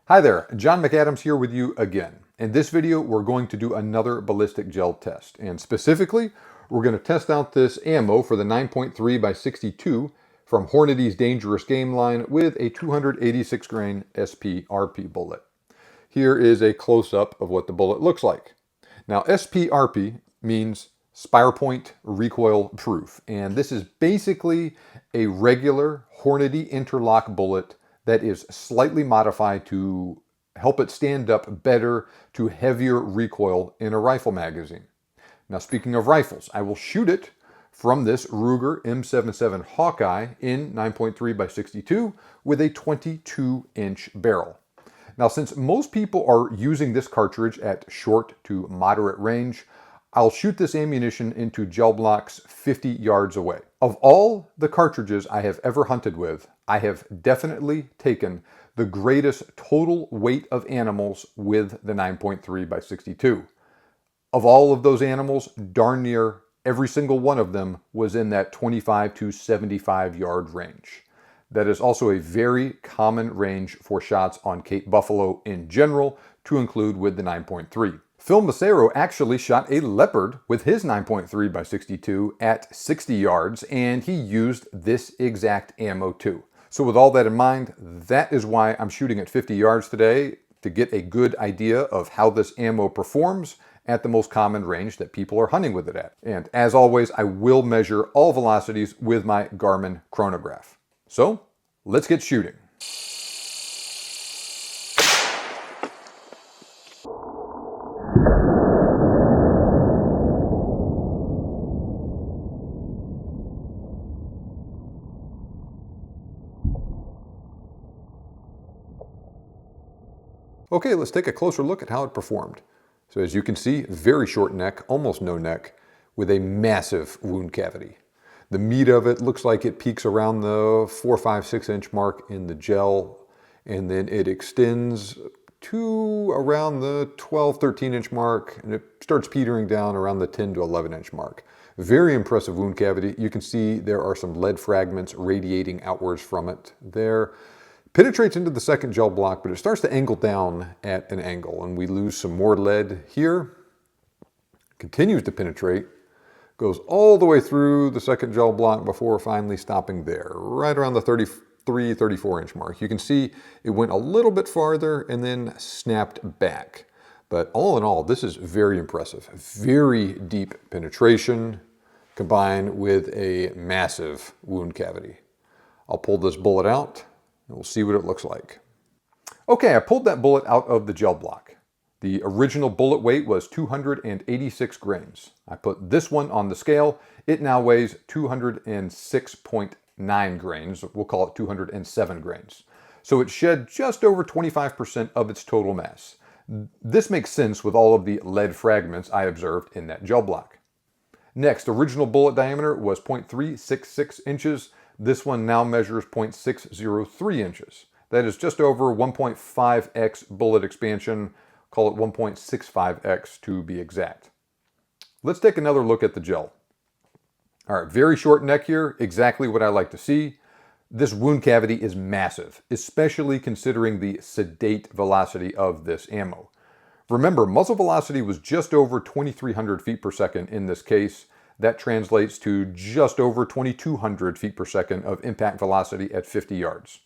Hi there, John McAdams here with you again. In this video, we're going to do another ballistic gel test. And specifically, we're going to test out this ammo for the 9.3x62 from Hornady's Dangerous Game line with a 286 grain SP-RP bullet. Here is a close-up of what the bullet looks like. Now, SP-RP means Spire Point Recoil Proof. And this is basically a regular Hornady InterLock bullet that is slightly modified to help it stand up better to heavier recoil in a rifle magazine. Now, speaking of rifles, I will shoot it from this Ruger M77 Hawkeye in 9.3x62 with a 22-inch barrel. Now, since most people are using this cartridge at short to moderate range, I'll shoot this ammunition into gel blocks 50 yards away. Of all the cartridges I have ever hunted with, I have definitely taken the greatest total weight of animals with the 9.3x62. Of all of those animals, darn near every single one of them was in that 25 to 75 yard range. That is also a very common range for shots on Cape Buffalo in general, to include with the 9.3. Phil Macero actually shot a leopard with his 9.3x62 at 60 yards, and he used this exact ammo too. So with all that in mind, that is why I'm shooting at 50 yards today, to get a good idea of how this ammo performs at the most common range that people are hunting with it at. And as always, I will measure all velocities with my Garmin chronograph. So let's get shooting. Okay, let's take a closer look at how it performed. So as you can see, very short neck, almost no neck, with a massive wound cavity. The meat of it looks like it peaks around the 4, 5, 6 inch mark in the gel, and then it extends to around the 12, 13 inch mark, and it starts petering down around the 10 to 11 inch mark. Very impressive wound cavity. You can see there are some lead fragments radiating outwards from it there. Penetrates into the second gel block, but it starts to angle down at an angle, and we lose some more lead here. Continues to penetrate, goes all the way through the second gel block before finally stopping there, right around the 33, 34 inch mark. You can see it went a little bit farther and then snapped back. But all in all, this is very impressive. Very deep penetration combined with a massive wound cavity. I'll pull this bullet out and we'll see what it looks like. Okay, I pulled that bullet out of the gel block. The original bullet weight was 286 grains. I put this one on the scale. It now weighs 206.9 grains. We'll call it 207 grains. So it shed just over 25% of its total mass. This makes sense with all of the lead fragments I observed in that gel block. Next, original bullet diameter was 0.366 inches. This one now measures 0.603 inches. That is just over 1.5x bullet expansion, call it 1.65x to be exact. Let's take another look at the gel. All right, very short neck here, exactly what I like to see. This wound cavity is massive, especially considering the sedate velocity of this ammo. Remember, muzzle velocity was just over 2,300 feet per second in this case. That translates to just over 2,200 feet per second of impact velocity at 50 yards.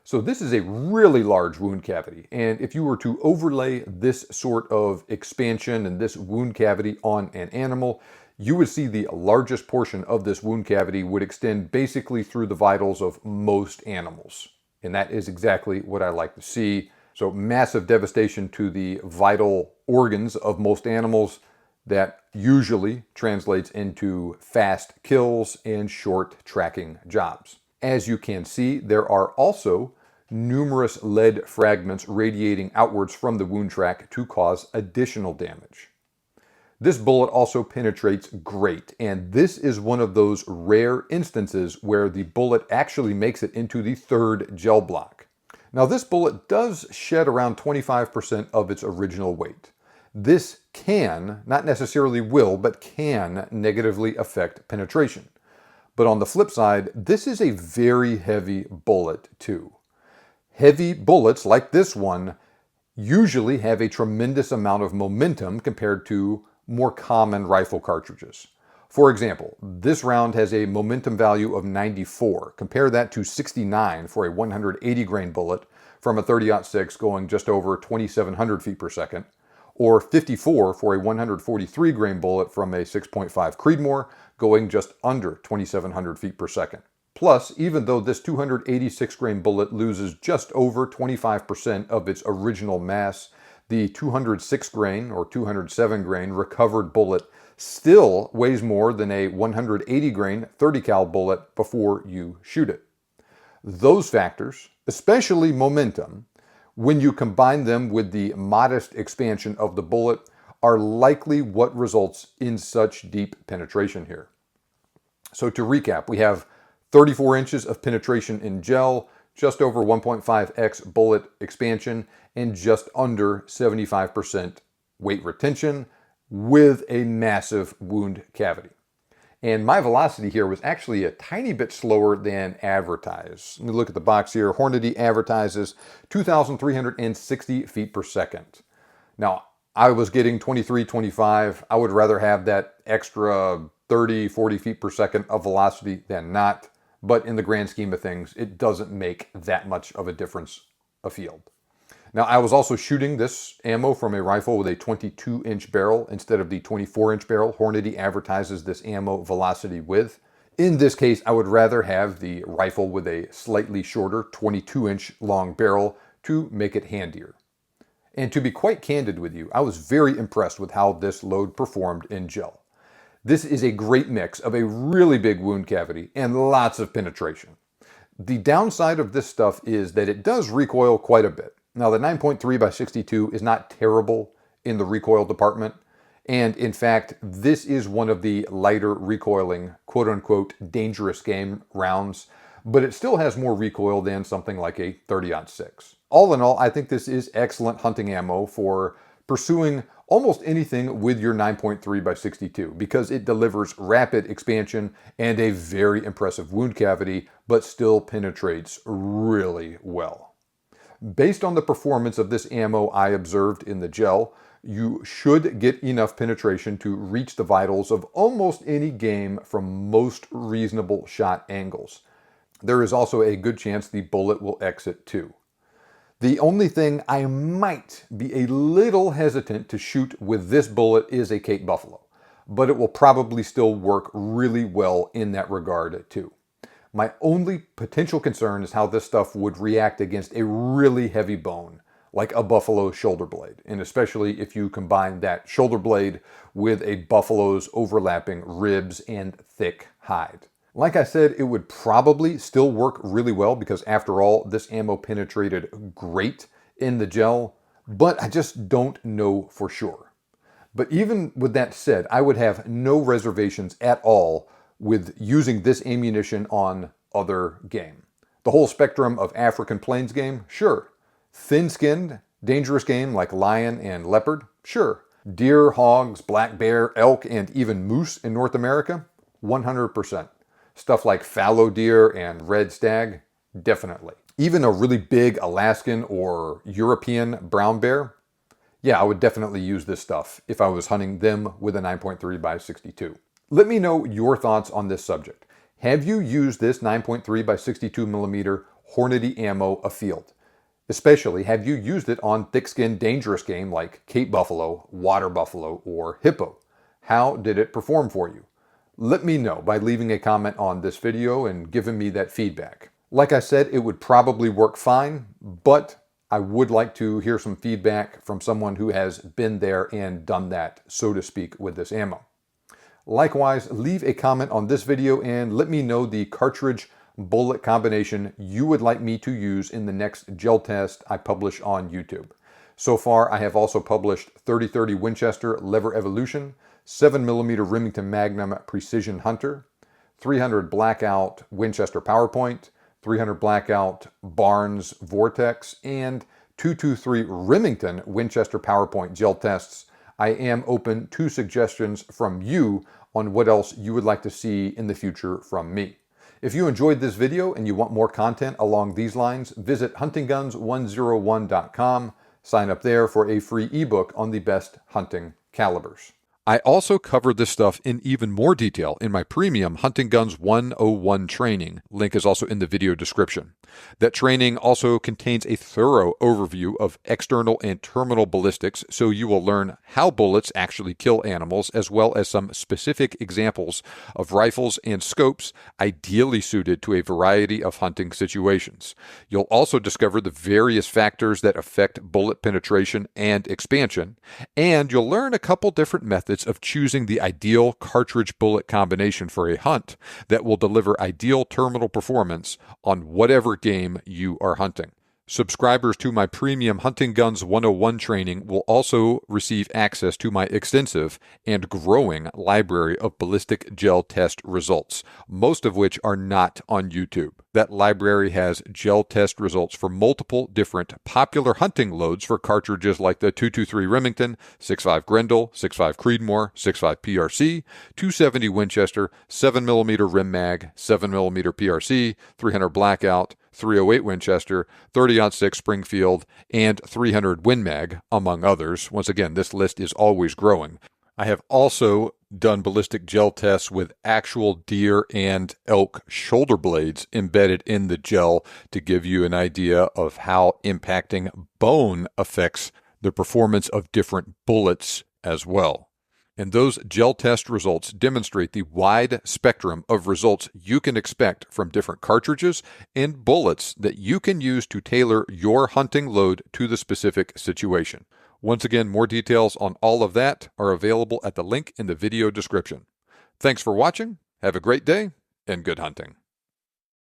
So this is a really large wound cavity, and if you were to overlay this sort of expansion and this wound cavity on an animal, you would see the largest portion of this wound cavity would extend basically through the vitals of most animals. And that is exactly what I like to see. So massive devastation to the vital organs of most animals. That usually translates into fast kills and short tracking jobs. As you can see, there are also numerous lead fragments radiating outwards from the wound track to cause additional damage. This bullet also penetrates great, and this is one of those rare instances where the bullet actually makes it into the third gel block. Now, this bullet does shed around 25% of its original weight. This can, not necessarily will, but can negatively affect penetration. But on the flip side, this is a very heavy bullet too. Heavy bullets like this one usually have a tremendous amount of momentum compared to more common rifle cartridges. For example, this round has a momentum value of 94. Compare that to 69 for a 180 grain bullet from a 30-06 going just over 2,700 feet per second, or 54 for a 143 grain bullet from a 6.5 Creedmoor going just under 2,700 feet per second. Plus, even though this 286 grain bullet loses just over 25% of its original mass, the 206 grain or 207 grain recovered bullet still weighs more than a 180 grain 30 cal bullet before you shoot it. Those factors, especially momentum, when you combine them with the modest expansion of the bullet, are likely what results in such deep penetration here. So to recap, we have 34 inches of penetration in gel, just over 1.5x bullet expansion, and just under 75% weight retention with a massive wound cavity. And my velocity here was actually a tiny bit slower than advertised. Let me look at the box here. Hornady advertises 2,360 feet per second. Now, I was getting 23, 25. I would rather have that extra 30, 40 feet per second of velocity than not. But in the grand scheme of things, it doesn't make that much of a difference afield. Now, I was also shooting this ammo from a rifle with a 22-inch barrel instead of the 24-inch barrel Hornady advertises this ammo velocity with. In this case, I would rather have the rifle with a slightly shorter 22-inch long barrel to make it handier. And to be quite candid with you, I was very impressed with how this load performed in gel. This is a great mix of a really big wound cavity and lots of penetration. The downside of this stuff is that it does recoil quite a bit. Now, the 9.3x62 is not terrible in the recoil department, and in fact, this is one of the lighter recoiling, quote-unquote, dangerous game rounds, but it still has more recoil than something like a 30-06. All in all, I think this is excellent hunting ammo for pursuing almost anything with your 9.3x62 because it delivers rapid expansion and a very impressive wound cavity, but still penetrates really well. Based on the performance of this ammo I observed in the gel, you should get enough penetration to reach the vitals of almost any game from most reasonable shot angles. There is also a good chance the bullet will exit too. The only thing I might be a little hesitant to shoot with this bullet is a Cape Buffalo, but it will probably still work really well in that regard too. My only potential concern is how this stuff would react against a really heavy bone, like a buffalo shoulder blade, and especially if you combine that shoulder blade with a buffalo's overlapping ribs and thick hide. Like I said, it would probably still work really well because after all, this ammo penetrated great in the gel, but I just don't know for sure. But even with that said, I would have no reservations at all with using this ammunition on other game. The whole spectrum of African Plains game, sure. Thin-skinned, dangerous game like lion and leopard, sure. Deer, hogs, black bear, elk, and even moose in North America, 100%. Stuff like fallow deer and red stag, definitely. Even a really big Alaskan or European brown bear, yeah, I would definitely use this stuff if I was hunting them with a 9.3x62. Let me know your thoughts on this subject. Have you used this 9.3x62mm Hornady ammo afield? Especially, have you used it on thick-skinned dangerous game like Cape Buffalo, Water Buffalo, or Hippo? How did it perform for you? Let me know by leaving a comment on this video and giving me that feedback. Like I said, it would probably work fine, but I would like to hear some feedback from someone who has been there and done that, so to speak, with this ammo. Likewise, leave a comment on this video and let me know the cartridge bullet combination you would like me to use in the next gel test I publish on YouTube. So far, I have also published 3030 Winchester Lever Evolution, 7mm Remington Magnum Precision Hunter, 300 Blackout Winchester PowerPoint, 300 Blackout Barnes Vortex, and 223 Remington Winchester PowerPoint gel tests. I am open to suggestions from you on what else you would like to see in the future from me. If you enjoyed this video and you want more content along these lines, visit huntingguns101.com. Sign up there for a free ebook on the best hunting calibers. I also covered this stuff in even more detail in my premium Hunting Guns 101 training. Link is also in the video description. That training also contains a thorough overview of external and terminal ballistics, so you will learn how bullets actually kill animals, as well as some specific examples of rifles and scopes ideally suited to a variety of hunting situations. You'll also discover the various factors that affect bullet penetration and expansion, and you'll learn a couple different methods of choosing the ideal cartridge bullet combination for a hunt that will deliver ideal terminal performance on whatever game you are hunting. Subscribers to my premium Hunting Guns 101 training will also receive access to my extensive and growing library of ballistic gel test results, most of which are not on YouTube. That library has gel test results for multiple different popular hunting loads for cartridges like the 223 Remington, 6.5 Grendel, 6.5 Creedmoor, 6.5 PRC, 270 Winchester, 7mm Rim Mag, 7mm PRC, 300 Blackout, 308 Winchester, 30-06 Springfield, and 300 Win Mag, among others. Once again, this list is always growing. I have also done ballistic gel tests with actual deer and elk shoulder blades embedded in the gel to give you an idea of how impacting bone affects the performance of different bullets as well. And those gel test results demonstrate the wide spectrum of results you can expect from different cartridges and bullets that you can use to tailor your hunting load to the specific situation. Once again, more details on all of that are available at the link in the video description. Thanks for watching, have a great day, and good hunting.